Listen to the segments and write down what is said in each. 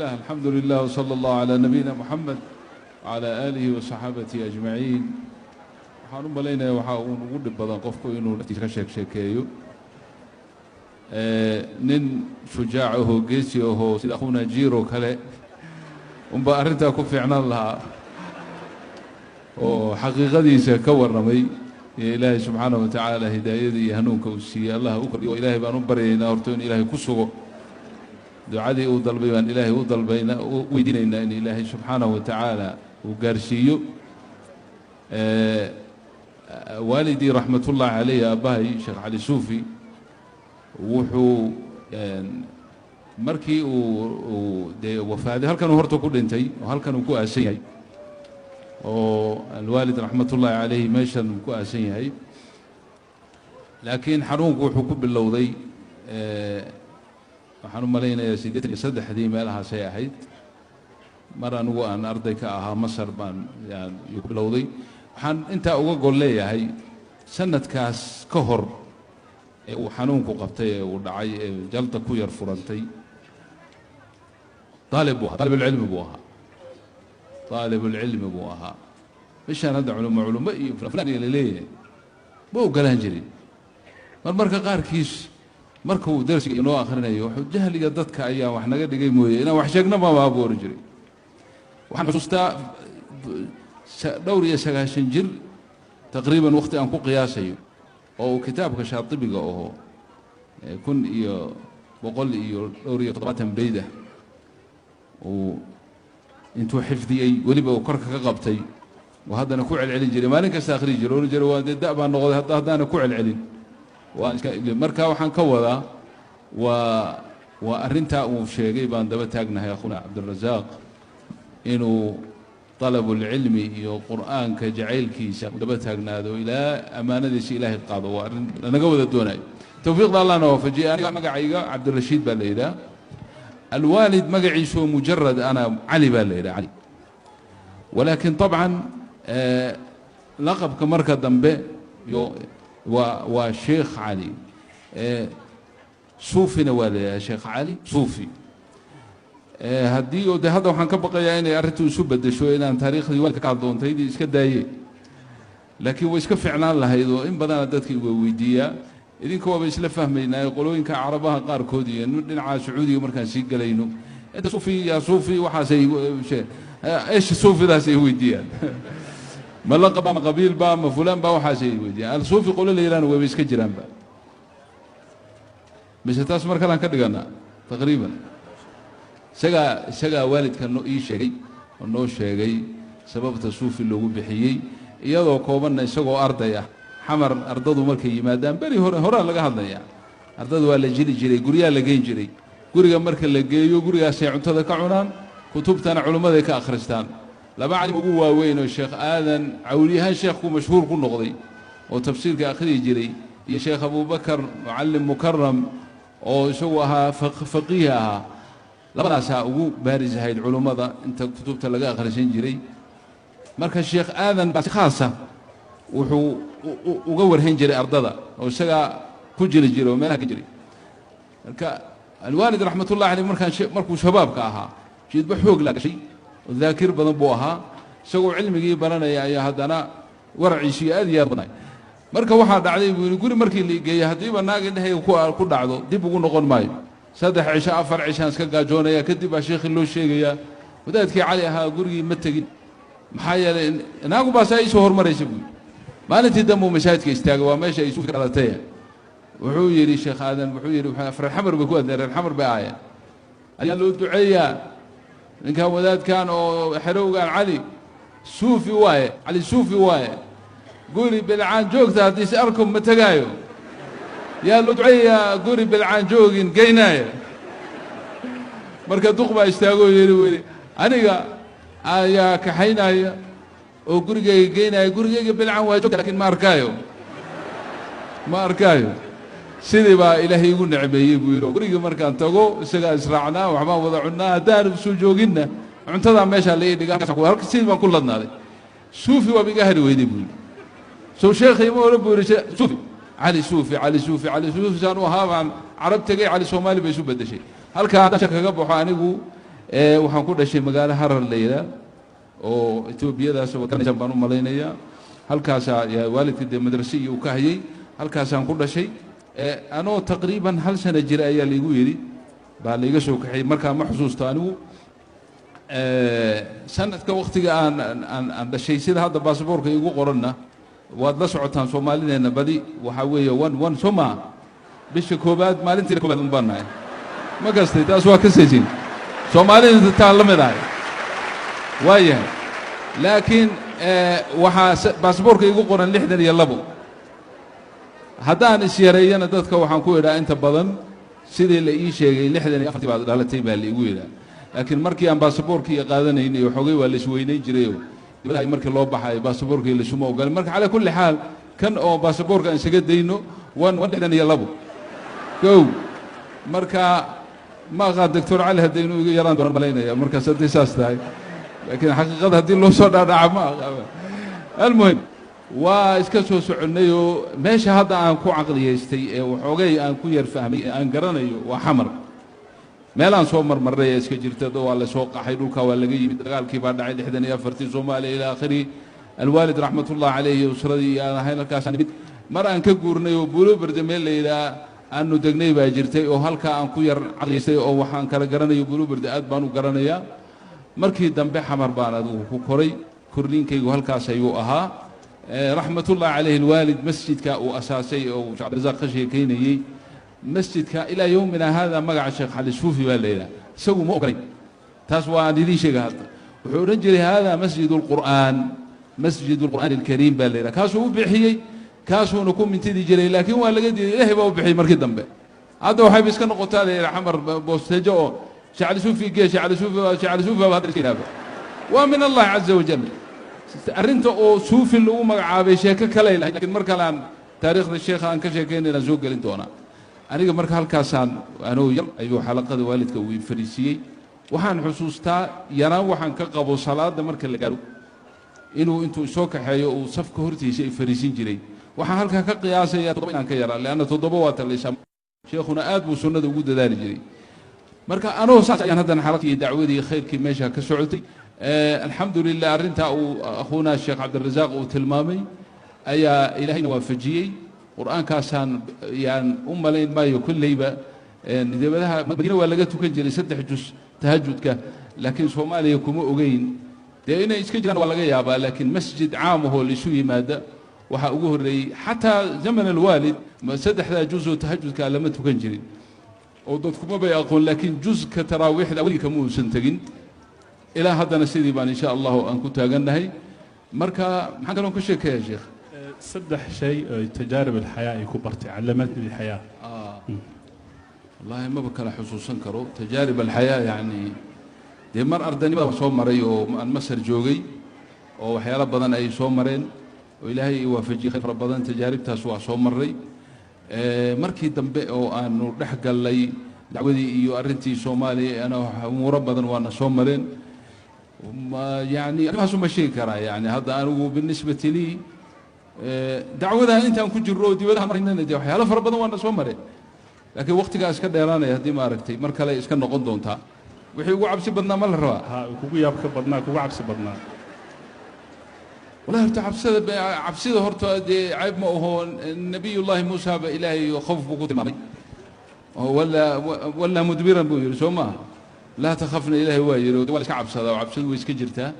الله الحمد لله وصلى الله على نبينا محمد وعلى آله وصحابته أجمعين. waxaan u malaynayaa waxa uu ugu dhib badan qofku inuu naftiisa ka sheekeeyo nin shujaac ah oo geesi ah oo sida akhuna jiro kale unba arinta ku fiicnaan lahaa oo xaqiiqadiisa ka warramay ilaahay subxaanahu wa tacaala hidaayadii iyo hanuunka uu siiyey allah u kordhiyo ilaahay baan u baryaynaa horto in ilaahay ku sugo ducadii uu dalbay baan ilaahay u dalbayna u weydiinaynaa in ilaahay subxaanahu wa tacaala uu gaarsiiyo والدي رحمة الله عليه أباي شيخ علي صوفي وحو مركي وفاده هل كانوا هرتو كل انتي وهل كانوا كو أسيهي والوالد رحمة الله عليه ما يشان كو أسيهي لكن حنون وحو كب اللوضي وحنون ملينا يا سيدتي صدح دي مالها سياحيد مرة نقول أن أرضيك أها مصر بان يعني يكب اللوضي waxaan inta uga gol leeyahay sanadkaas ka hor ee uu xanuunku qabtay ee uu dhacay ee jalta ku yar furantay طالب العلم buu ahaa bishan hadda culimo iyo fulan iyo leeyahay buu galaan jiray marka qaarkiis marka uu darsiga inoo akhrinayo wuxuu jahliga dadka ayaa wax naga dhigay mooyee inaan wax sheegna ma baaboor jiray waxaan xusuustaa دوري سجاشن جر تقريبا وقت أنكو قياسي أو كتاب كشاطبي أو كن بقول دوري قطعة بعيدة وانتو حفظي أي ولي بوكرك كقبتي وهذا نكوع العلن جري ما لك استخرج جرون جري والدأب عن نقض هذا نكوع العلن ومركا وحن كوذا وأرنتا وشيء بان دبتاجنا يا أخونا عبد الرزاق إنه طلب العلم والقرآن كجعيل كيسا ودبتها قنادو إلى أمانة ديسي إلهي القاضي أنا قوة الدوني توفيق الله نوفجي أنا مقعيقا عبد الرشيد بالليلة الوالد مقعي سو مجرد أنا علي بالليلة علي ولكن طبعا لقب كمركز دنبه وشيخ علي صوفي نوالي يا شيخ علي صوفي هدي وده هذا وحن كبقى يعني أردت سبب شوي لأن تاريخ الوالد كعضون تيجي إيش كداية لكن وإيش كفعنا الله هيدو إن بدنا دتك ويدية إذن كوا بيش لفهمينا يقولون إنك عربها قار كودية نرجع سعودي ومركز شيء قلينه أنت صوفي يا صوفي وحاسي شيء إيش صوفي ذا سي ويدية ما لقب ما قبيل با ما فلان با وحاسي ويدية الصوفي يقول لي لأن وبيش كجيران با مش هتسمر كلام كدقنا تقريبا isaga waalidka noo ii sheegay oo noo sheegay sababta suufi loogu bixiyay iyadoo koobanna isagoo arday ah xamar ardadu markay yimaadaan bari hore laga hadlaya ardadu waa la jiri jiray guriga la geyn jiray guriga marka la geeyo gurigaas ay cuntada ka cunaan kutubtana culimada ka akhristaan laba cali ugu waaweyn oo sheekh aadan awliyahan sheekhu mashhuur ku noqday oo tafsiirka akhriyi jiray iyo sheekh Abu Bakar muallim mukarram oo isagu ahaa faqiih ahaa labadaasaa ugu baariz ahayd culimmada inta kutubta laga akhrisan jiray marka sheekh aadan baa si khaasa wuxuu uga warhayn jiray ardada oo isaga ku jiri jiray oo meelaha ka jiray marka alwaalid raxmatullahi alayhi markuu shabaabka ahaa jidba xoog la gashay oo daakir badan buu ahaa isagoo cilmigii baranaya ayaa haddana waraciisii aad iyo aad badnay marka waxaa dhacday buu yidhi guri markii la geeyay haddiiba naag indhahayga ku dhacdo dib ugu noqon maayo saddex cisho afar cishaan iska gaajoonaya kadib baa sheekhi loo sheegayaa wadaadkii cali ahaa gurigii ma tegin maxaa yeelay inaagu baa saa iisoo hormaraysa buu maalintii dambe uu masaajidka istaagay waa meesha ay suufi ka dhalatay wuxuu yidhi sheekh aadan wuxuu yidhi reer xamar bay ku adleen reer xamar bay aayeen ayaa loo duceeyaa ninkan wadaadkan oo xerowgan cali suufi waaye cali suufi waaye guri bilcaan joogta haddii si arkom ma tegaayo يا لدعية قري بالعان جوجين جيناية مركز دقبة استاجو يري أنا يا كحيناية وقري جيناية قري بالعان واجوك لكن ما أركايو سيدي با إلهي يقول نعمة يقولوا قري مركان تجو سجى إسرعنا وعما وضعنا دار سجوجنا عنتظر ماشى اللي دقا هالك سيد ما كل النار سوفي وبيجهر ويدي بقول سو شيخ يمر بقول سوفي علي صوفي سانو هابان عرب تجي علي سومالي بيسو بدشي هل كان شك كبو حانيغو waxaan ku dhashay magaalo harar leyla oo Etoobiyadaas oo kan baan u maleynaya halkaas ayaa waalidkii de madrasadii uu ka hayay halkaasaan ku dhashay anoo taqriiban hal sano jira ayaa la igu yiri baa la iga soo kaxay markaa ma xusuusto anigu sanadka waqtiga aan dhashay sida hadda baasaboorka igu qoranna waad la socotaan Soomaalideena badi waxa weeye 1 Soma bisha koobaad maalintii koobaad un baanahay ma gastay taas waa ka seejin Soomaalidu taa la mid ah waayahay laakiin waxa baasaboorka igu qoran 62 haddaan is yareeyana dadka waxaan ku idhaa inta badan sidii la ii sheegay 64 baad dhalatay baa la igu yidhaa laakiin markii aan baasaboorkii qaadanaynay xogay waa la isweynay jiray dibadda markii loo baxay baasaboorkii la sumo ogal marka cala kulli xaal kan oo baasaboorka aan isaga dayno 162 go marka ma qaad doctor Ali hadaynu iga yaraan doon maleynaya marka sadii saas tahay laakiin xaqiiqada hadii loo soo dhaadhaco ma aqaba almuhim waa iska soo soconayo meesha hadda aan ku caqliyeystay ee waxoogay aan ku yar fahmay aan garanayo waa xamar meelaan soo marmaray iska jirta waa la soo qaxay dhulka waa laga yimid dagaalkii baa dhacay 64 Soomaaliya ila akhiri alwaalid rahmatullah alayhi usradii aan ahayn halkaas mid mar aan ka guurnay oo buulo bardameel leeyda aanu degnay baa jirtay oo halka aan ku yar caqliyeystay oo waxaan kala garanayo buulo barda aad baan u garanaya markii dambe xamar baan adigu ku koray kurliinkaygu halkaas ayuu ahaa rahmatullah alayhi alwaalid masjidka uu asaasay oo Cabdi Razaaq ka sheekeynayay masjidka ila yawmina hada magaca Sheekh Ali Suufi baa leeyahay isagu ma ogolay taas waa idin sheegay hadda wuxuu oran jiray hada masjidul qur'aan alkareem baa leeyahay kaas uu bixiyay kaasuna ku mintidi jiray laakiin waa laga diiday ilaahay baa u bixiyay markii dambe hadda waxay iska noqotaa leeyahay xamar boostejo oo Sheekh Ali Suufi geesh Ali Suufi baa hadda iska waa min Allah azza wa jalla arinta oo suufi lagu magacaabay sheeko kale laakiin marka laan taariikhda sheekha aan ka sheekeynayna soo galin doona aniga marka halkaasaan anoo yar ayuu xalaqada waalidka uu fariisiyay waxaan xusuustaa yaraan waxaan ka qabo salaada marka la gaaro inuu intuu soo kaxeeyo uu safka hortiisa ay fariisin jiray waxaan halka ka qiyaasaya 7 inaan ka yaraa laana 7 waa taleesha sheekhuna aad buu sunnada ugu dadaali jiray marka anoo saas ayaan hadan xalaqii dacwadii khayrkii meesha ka socotay alxamdulillah arinta uu akhuuna Sheekh Cabdi Razaaq uu tilmaamay ayaa ilaahayna waafajiyay quraankaasaan yaan u maleyn maayo kullayba dibadaha Madiina waa laga tukan jiray 3 juz tahajjudka laakiin Soomaaliya kuma ogeyn inay iska jiraan waa laga yaabaa laakiin masjid caam oo lisu yimaada waxa ugu horeeyay xataa zaman alwaalid 3 juz oo tahajjudka lama tukan jirin oo dadku ma bay aqoon laakiin juzka taraawiixda waliga ma uusan tagin ilaa haddana sidii baan insha Allah aan ku taaganahay marka maxaan kaloo ka sheekeeyaa sheekh saddex shay oo tajaarib alxayaa ay ku bartay calamadii alxayaa wallahi ma bakala xusuusan karo tajaarib alxayaa yani de mar ardanimada soo maray oo aan Masar joogay oo waxyaalo badan ay soo mareen oo ilaahay waafajiyay khayr badan tajaaribtaas waa soo maray markii dambe oo aanu dhaxgalay dacwadii iyo arintii Soomaaliya ana umuuro badan waana soo mareen يعني أنا ما شيء كرا يعني هذا أنا بالنسبة لي دعوتها أنت أن كجرو دي ولا مرينا ندي وحيا لا فربنا وانا سومرين لكن وقت جالس كده يرانا يهدي ما ركتي مركلا إسكان نقدون تا وحي وعبس بدنا مال الروا ها كوكو يابك بدنا كوكو عبس بدنا والله عبس هرت عيب ما هو النبي الله موسى إلهي خوف بقوت مامي ولا مدبرا بيقول سوما لا تخافنا إلهي واجر ولا كعب صدا وعبس ويسكجرته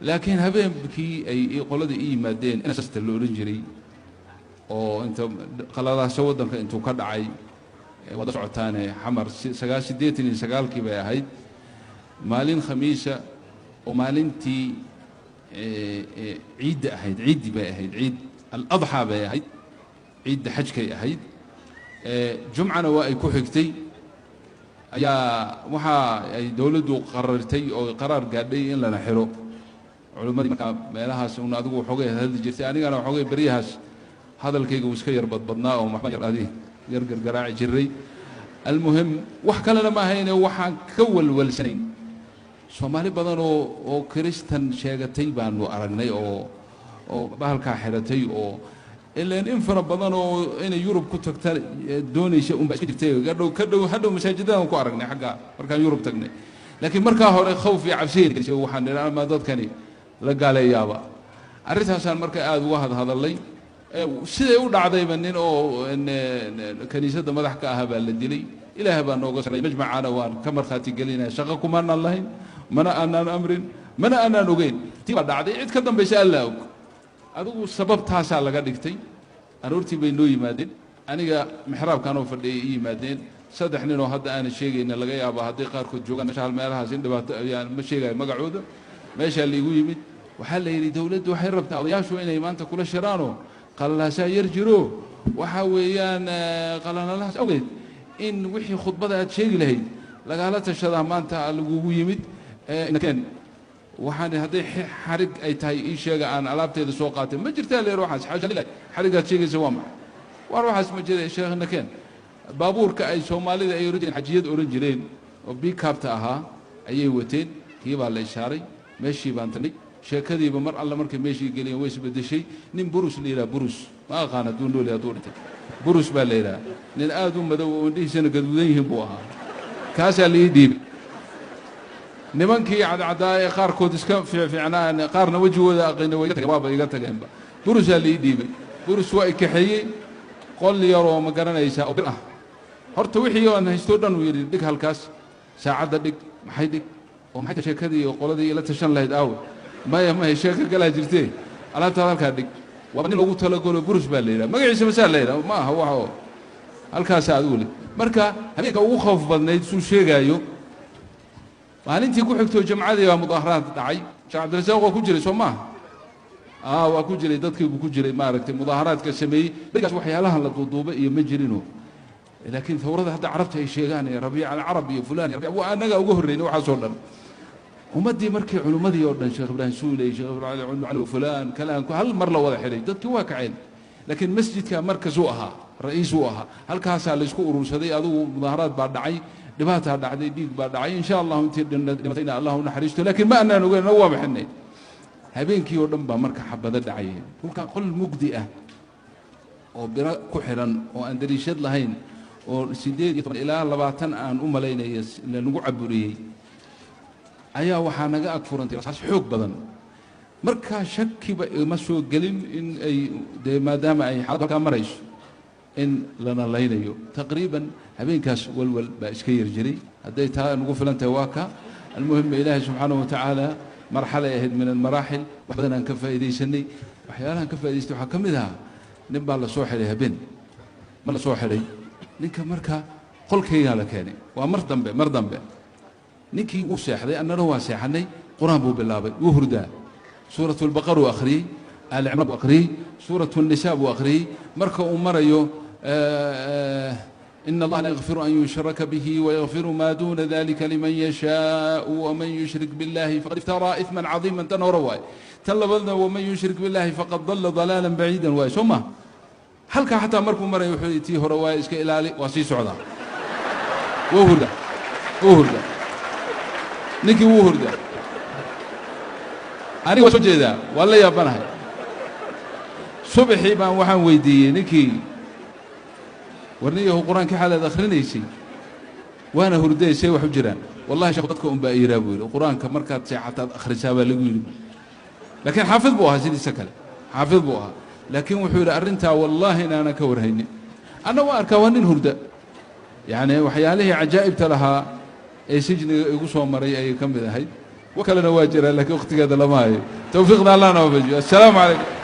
لكن هبين بكي أي قلدي إيه مادين أنا سست اللورنجري أو أنت قلدا سودك أنت كدعي وضع تاني حمر سجال سديتني سجال كبا هيد مالين خميسة ومالين تي عيد هيد عيد بقى هيد عيد الأضحى بقى هيد عيد حج كي هيد جمعة وائي كحكتي ayaa waxa ay dawladdu qarartay oo qaraar gaadhay in la xiro culimadii marka meelahaas uu adigu xogay hadal jirtay anigana xogay bariyahaas hadalkayga uu iska yar badbadnaa oo maxba yar gargaraaci jiray almuhim wax kale ma ahayn waxaan ka walwalsanayn Soomaali badan oo Kristan sheegatay baanu aragnay oo bahalka xiratay oo إلا إن فرب بدنوا إن يوروب كتكتر دوني شيء بس كتير قالوا كدوا هدوا مساجدهم كوارقني حقا بركان يوروب تقني laakiin markaa hore khawf iyo cabsi waxaan nidhaa ma dadkani la gaaleeyaaba arrintaasaan marka aad uga hadalay siday u dhacdayba nin oo kaniisadda madax ka ahaa baa la dilay ilaahay baa nooga saray majmacana waan ka markhaati gelinaya shaqo kumaanaan lahayn mana aanaan amrin mana aanaan ogeyn tii baa dhacday cid ka dambaysa alla og adigu sababtaasaa laga dhigtay aroortii bay noo yimaadeen aniga mixraabkanoo fadhiyay ii yimaadeen saddex ninoo hadda aanan sheegayna laga yaaba hadday qaarkood joogaan meesha hal meelahaas in dhibaato ayaan ma sheegayo magacooda meeshaa laigu yimid waxaa la yidhi dawladdu waxay rabtaa odayaashu inay maanta kula shiraanoo qalalaasaa yar jiro waxaa weeyaan qalalalahaas awgeed in wixii khudbada aad sheegi lahayd lagaala tashadaa maanta lagugu yimid nakeen waxaan hadday xarig ay tahay ii sheega aan alaabteeda soo qaatay ma jirtaa leer waxaas xaasha xarigaad sheegaysa waa maxay war waxaas ma jira sheekh nakeen baabuurka ay soomaalida ay oran jireen xajiyad oran jireen oo biikaabta ahaa ayay wateen kii baa la ishaaray meeshii baan tanay sheekadiiba mar alla markay meeshii geliyeen way isbedeshay nin burus la yidhaha burus ma aqaan hadduu nool hadduu dhintay burus baa la yidhaha nin aad u madow oo indhihiisana gaduudan yihiin buu ahaa kaasaa la ii dhiibay nimankii cadcadaa ee qaarkood iska fiicnaan qaarna wejigooda aqina way waaba iga tageenba burusaa la ii dhiibay burus waa i kaxeeyey qol yaroo ma garanaysaa oo bir ah horta wixii aan haysto dhan uu yidhi dhig halkaas saacadda dhig maxay dhig oo maxay sheekadii iyo qoladii ila tashan lahayd aawe maya sheeko galaa jirtee alaabtaada halkaa dhig waa nin loogu talagalo burus baa la yidhaha magaciisa masaa la yidhaha ma aha waxoo halkaasaa adigu le marka habeenka ugu khawf badnayd suu sheegaayo maalintii ku xigtoo jamcadii baa mudaaharaad dhacay sheekh cabdirasaaq waa ku jiray soo maaha waa ku jiray dadkii buu ku jiray maaragtay mudaaharaadka sameeyey berigaas waxyaalahan la duuduubay iyo ma jirino laakiin thawrada hadda carabta ay sheegaan rabiic alcarab iyo fulaan waa annaga uga horreynay waxaasoo dhan ummaddii markii culimmadii oo dhan sheekh ibraahim suuley sheekh ibraahim fulaan kalaanku hal mar la wada xidhay dadkii waa kaceen laakiin masjidka markasuu ahaa ra'iisuu ahaa halkaasaa laysku urursaday adigu mudaaharaad baa dhacay dhibaataa dhacday dhiig baa dhacay insha allahu intii dhimatayna allah u naxariisto laakiin ma annaan ogeyn na waa bixinay habeenkii oo dhan baa marka xabado dhacayeen dhulka qol mugdi ah oo biro ku xiran oo aan dariishad lahayn oo 18 ilaa 20 aan u malaynaya lagu caburiyey ayaa waxaa naga ag furantay rasaas xoog badan markaa shakiba ma soo gelin in ay dee maadaama ay xaalad halkaa marayso in lana laynayo taqriiban habeenkaas walwal baa iska yar jiray hadday taa nagu filan tahay waa ka almuhim ilaahay subxaanahu watacaala marxalay ahayd min almaraaxil wax badan aan ka faa'iidaysanay waxyaalahan ka faa'iidaystay waxaa ka mid ahaa nin baa la soo xidhay habeen ma la soo xidhay ninka marka qolkaygaa la keenay waa mar dambe ninkii uu seexday annana waa seexanay quraan buu bilaabay wuu hurdaa suuratu albaqar uu akhriyey aali cimraan buu akhriyey suuratu annisaa buu akhriyey marka uu marayo إن الله لا يغفر أن يشرك به ويغفر ما دون ذلك لمن يشاء ومن يشرك بالله فقد افترى إثما عظيما تنور واي تلبذنا ومن يشرك بالله فقد ضل ضلالا بعيدا واي ثم halka xataa markuu maray wuxuu tii hore waa iska ilaali waa sii socdaa wuu hurda ninkii wuu hurda aniga waa soo jeedaa waa la yaabanahay subaxii baan waxaan weydiiyey ninkii warniyahu quraanka xalaad akhrinaysay waana hurdaysay wax u jiraan wallahi sheekh dadka baa iiraa buu yiri quraanka markaad seexataad akhrisaa baa lagu yiri laakiin xaafid buu ahaa sidiisa kale xaafid buu ahaa laakiin wuxuu yiri arrintaa wallahi inaana ka warhaynin ana waa arkaa waa nin hurda yani waxyaalihii cajaa'ibta lahaa ee sijniga igu soo maray ay ka mid ahayd wa kalena waa jiraa laakiin waqtigeeda lama hayo tawfiiqna allahna wabajiyo assalaamu calaykum